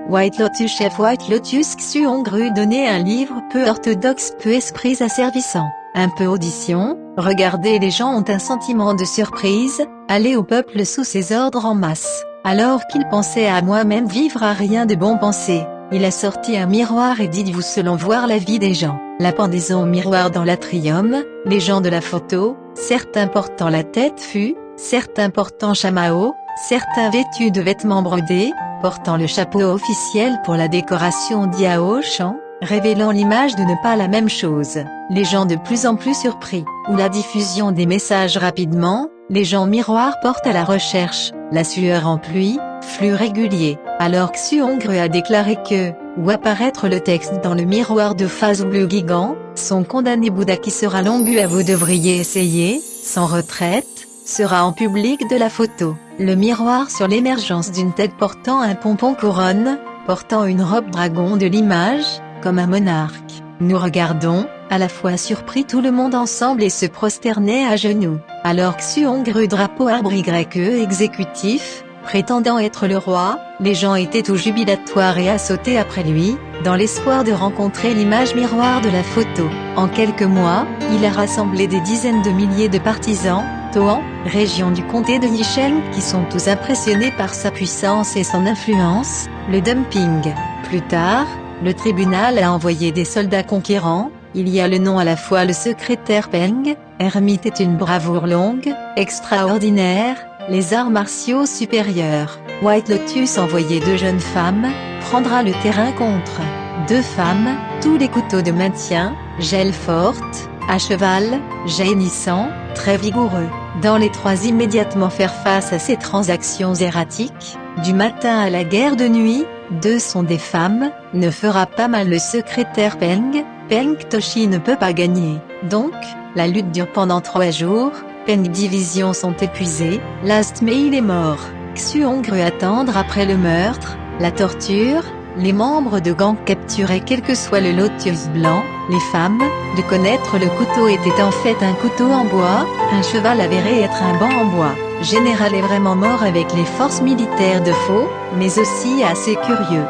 White Lotus chef White Lotus Xuongru donnait un livre peu orthodoxe, peu esprits asservissants, un peu audition. Regardez, les gens ont un sentiment de surprise, aller au peuple sous ses ordres en masse. Alors qu'il pensait à moi-même vivre à rien de bon penser, il a sorti un miroir et dites-vous selon voir la vie des gens. La pendaison au miroir dans l'atrium, les gens de la photo, certains portant la tête fue, certains portant chamao, certains vêtus de vêtements brodés, portant le chapeau officiel pour la décoration d'Yao Shan, révélant l'image de ne pas la même chose. Les gens de plus en plus surpris, ou la diffusion des messages rapidement, les gens miroirs portent à la recherche, la sueur en pluie, flux régulier, alors Xuongru a déclaré que, ou apparaître le texte dans le miroir de phase bleu gigant, son condamné Bouddha qui sera longu à vous devriez essayer, sans retraite, sera en public de la photo, le miroir sur l'émergence d'une tête portant un pompon couronne, portant une robe dragon de l'image, comme un monarque. Nous regardons, à la fois surpris tout le monde ensemble et se prosternait à genoux, alors Xuongru drapeau arbre YE exécutif, prétendant être le roi, les gens étaient tout jubilatoires et à sauter après lui, dans l'espoir de rencontrer l'image miroir de la photo. En quelques mois, il a rassemblé des dizaines de milliers de partisans, Toan, région du comté de Yicheng, qui sont tous impressionnés par sa puissance et son influence, le dumping. Plus tard, le tribunal a envoyé des soldats conquérants. Il y a le nom à la fois le secrétaire Peng, ermite est une bravoure longue, extraordinaire, les arts martiaux supérieurs. White Lotus envoyé 2 jeunes femmes, prendra le terrain contre 2 femmes, tous les couteaux de maintien, gel forte, à cheval, jaillissant, très vigoureux. Dans les 3 immédiatement faire face à ces transactions erratiques, du matin à la guerre de nuit, 2 sont des femmes, ne fera pas mal le secrétaire Peng. Peng Toshi ne peut pas gagner. Donc, la lutte dure pendant 3 jours, Peng divisions sont épuisées, last mais il est mort. Xuongru attendre après le meurtre, la torture, les membres de gang capturés quel que soit le lotus blanc, les femmes, de connaître le couteau était en fait un couteau en bois, un cheval avéré être un banc en bois. Général est vraiment mort avec les forces militaires de faux, mais aussi assez curieux.